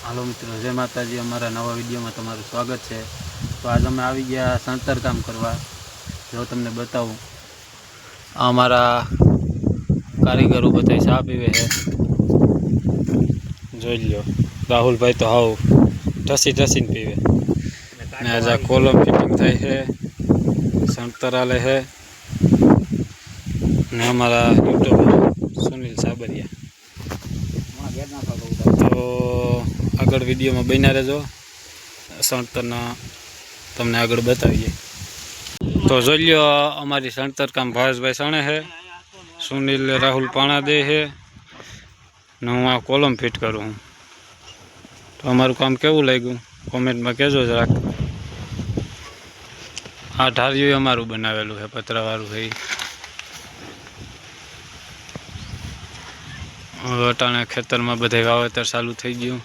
હાલો મિત્રો, જય માતાજી। અમારા નવા વિડીયોમાં તમારું સ્વાગત છે। તો આજ અમે આવી ગયા સણતર કામ કરવા। જો તમને બતાવું, આ અમારા કારીગરો બધા ચા પીવે છે। જોઈ લો, રાહુલભાઈ તો હાવ ઢસી ઢસીને પીવે ને। આજે કોલમ ફિટિંગ થાય છે, સણતર આલે છે ને અમારા યુટ્યુબર સુનિલ સાબરિયા। તો આગળ વિડીયોમાં બન્યા રહેજો, સણતરના તમને આગળ બતાવીએ। તો જોઈ લો, અમારી સણતર કામ ભાવેશભાઈ સણે છે, સુનિલ રાહુલ પાણા દે છે ને હું આ કોલમ ફિટ કરું હું। તો અમારું કામ કેવું લાગ્યું કોમેન્ટમાં કહેજો જરાક। આ ઢારિયું અમારું બનાવેલું છે, પતરાવાળું છે। અટાણે ખેતરમાં બધે વાવેતર ચાલુ થઈ ગયું।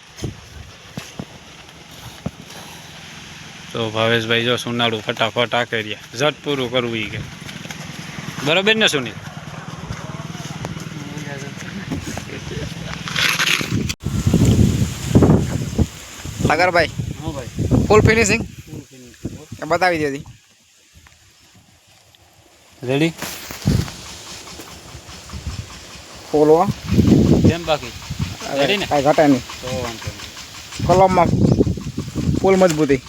તો ભાવેશભાઈ જો સુનાળું ફટાફટ આ કર્યા, ઝટ પૂરું કરવું એ કે બરાબર ને સુનિલ? સાગરભાઈ, હા ભાઈ, ફૂલ ફિનિશિંગ બતાવી દીધી। રેડી ફૂલ કેમ બાકી રેડી ને? કાંઈ ઘટે નહીં, તો વાંધો નહીં। કલમમાં ફૂલ મજબૂતી।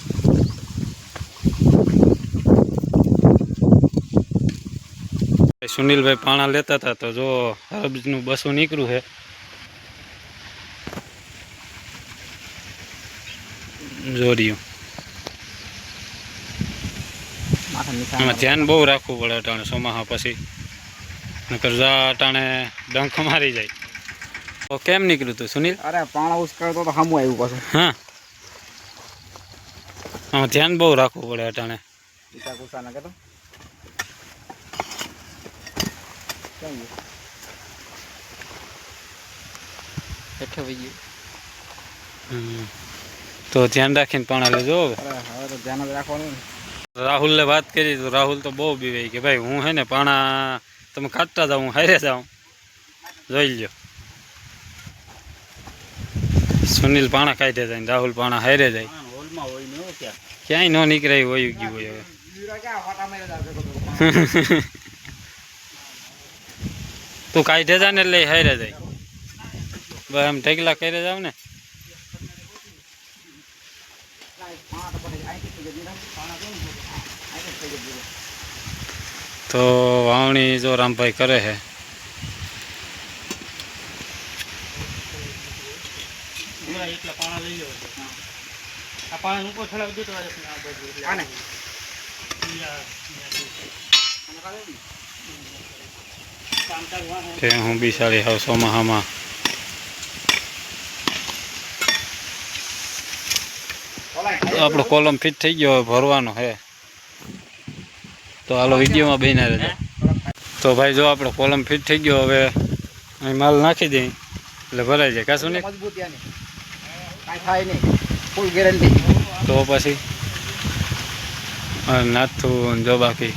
સુનિલભાઈ પાણા લેતા હતા તો જો હરબનું બસું નીકળ્યું છે। જોર્યું એમાં ધ્યાન બહુ રાખવું પડે અટાણે ચોમાસા પછી, નકર જા અટાણે ડંખ મારી જાય। તો કેમ નીકળ્યું તું સુનિલ? અરે પાણા ઉસકાયો તો સામું આવ્યું પાછું। હા, આમાં ધ્યાન બહુ રાખવું પડે અટાણે। તો ધ્યાન રાખીને પાણા લેજો। ધ્યાન જ રાખવાનું। રાહુલને વાત કરી તો રાહુલ તો બહુ બીવાય કે ભાઈ હું હે ને પાણા તમે કાઢતા જાઓ, હું હારે જાઉં। જોઈ લ્યો, સુનિલ પાણા કાઢે જાય ને રાહુલ પાણા હારે જાય। ક્યાંય ન નીકળે હોય ગયું હોય હવે। તું કાઢે જા ને એટલે હારે જાય, બસ એમ ઢગલા કરે જાવ ને। તો વાવણી જો રામભાઈ કરે છે। હું બિસાડી હાવ ચોમાહામાં આપણો કોલમ ફિટ થઈ ગયો, હવે ભરવાનો છે। તો હાલો વિડીયોમાં બન્યા રહેજો। તો ભાઈ જો આપણો કોલમ ફિટ થઈ ગયો, હવે અહીં માલ નાખી દઈ એટલે ભરાઈ જાય। કાશું નહીં કાંઈ થાય નહીં, ફૂલ ગેરંટી। તો પછી નાથું જો બાકી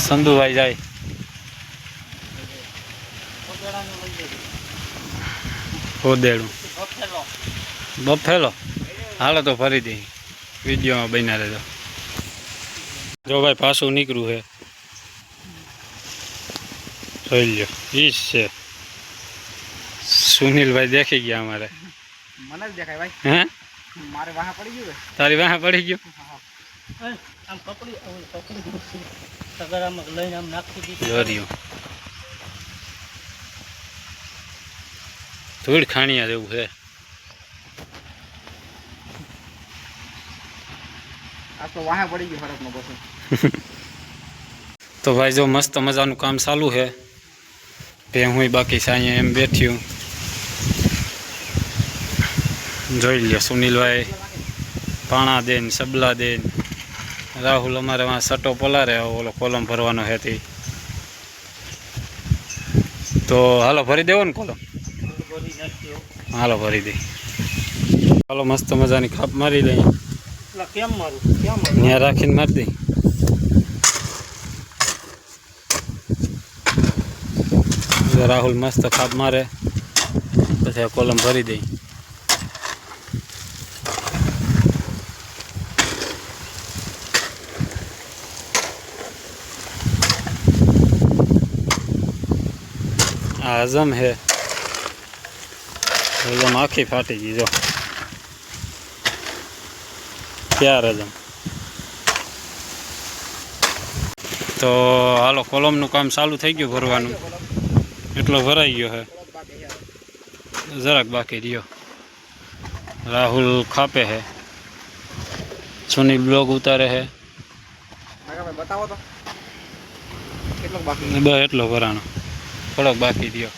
સંધુભાઈ જાય હોદેડું બફેલો। હાલો તો ફરી દઈ વિડીયોમાં બન્યા રહેજો। જો ભાઈ પાછું નીકળ્યું છે, જોઈ લ્યો, ઈશ છે સુનિલભાઈ દેખી ગયા અમારે। મને જ દેખાય ભાઈ, હે મારે વાહ પડી ગયું, તારી વાહ પડી ગયું? ધૂળ ખાણિયા જેવું છે। આ તો વાહ પડી ગયું ફરકમાં બસ। તો ભાઈ જો મસ્ત મજાનું કામ ચાલુ છે। હું બાકી છે અહીંયા એમ બેઠ્યું। જોઈ લ્યો, સુનિલભાઈ પાણા દેન સબલા દેન, રાહુલ અમારે વાં સટો પલારે ઓલો કોલમ ભરવાનો હતી। તો હાલો ભરી દેવો ને કોલમ? હાલો ભરી દઈ। હાલો મસ્ત મજાની ખાપ મારી લઈએ, ત્યાં રાખીને મારી દઈ। રાહુલ મસ્ત ખાપ મારે પછી આ કોલમ ભરી દઈ. આ હજમ હે, હજમ આખી ફાટી ગઈ જો. ક્યાં હજમ. તો હાલો કોલમનું કામ ચાલુ થઈ ગયું ભરવાનું. એટલો ભરાઈ ગયો હે, જરાક બાકી રહ્યો. રાહુલ ખાપે હે, સુની બ્લોગ ઉતારે હે. બતાવો તો કેટલો બાકી. બસ એટલો ભરાણો, થોડોક બાકી રહ્યો.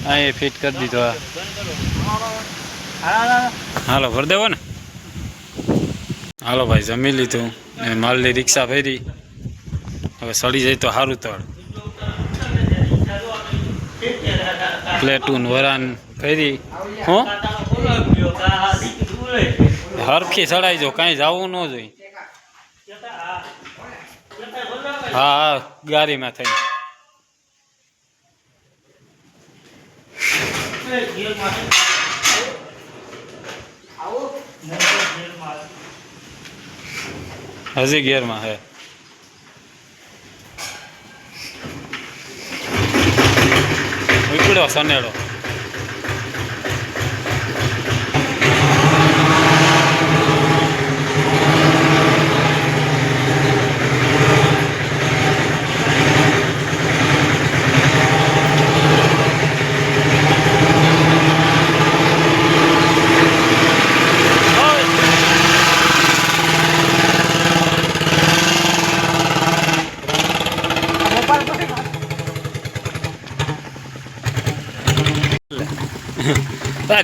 આ એ ફિટ કરી દીધો. હાલો ભર દેવો ને. હાલો ભાઈ જમી લીધું ને માલની રિક્ષા ફેરી. હવે સડી જાય તો સારું તળ. પ્લેટૂન વરાન ફેરી હું હરખી સડાઈ જો, કાંઈ જવું ન જોઈએ. હા હા ગાડીમાં થઈ. હજી ગેરમાં હે. ઉપડ્યો સનેડો.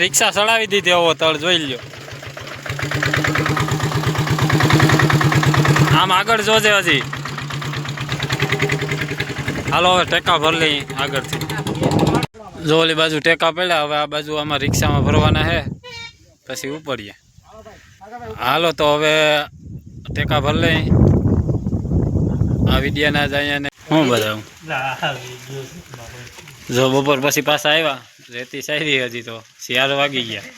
રિક્ષા ચડાવી દીધી. એવો તળ જોઈ લ્યો. આમ આગળ જોજે હજી. હાલો હવે ટેકા ભર લઈ આગળથી. જો ઓલી બાજુ ટેકા પડ્યા, હવે આ બાજુ આમાં રિક્ષામાં ભરવાના હે, પછી ઉપડીએ. હાલો તો હવે ટેકા ભર લઈ. આ વિડિયાના જ અહીંયા હું બતાવું. જો બપોર પછી પાછા આવ્યા, રેતી સારી હજી તો 4 વાગી ગયા.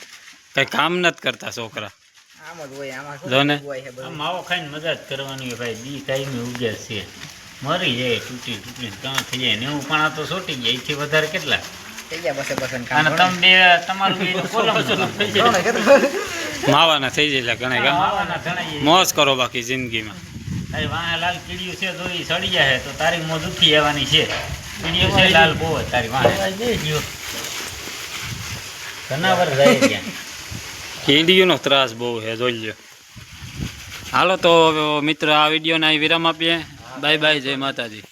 કઈ કામ નથી કરતા છોકરા. માવો ખાઈને મજા જ કરવાની ભાઈ. દી ટાઈમે ઉગ્યા છે, મરી જાય તૂટી કાં થઈ જાય ને એવું. પણ આ તો છોટી ગયા. એથી વધારે કેટલા અને તમે બે તમારું માવાના થઈ જાય ઘણા. મોજ કરો બાકી જિંદગીમાં. વાહ લાલ કીડીયું છે તો એ સડી જાય તો તારી મોજ ઉઠી આવવાની છે. કીડીયું છે લાલ બહુ તારી વાહ જનાવર જાય ત્યાં. કીડીઓનો ત્રાસ બહુ છે જોઈ લ્યો. હાલો તો મિત્ર આ વિડીયોના વિરામ આપીએ. બાય બાય, જય માતાજી.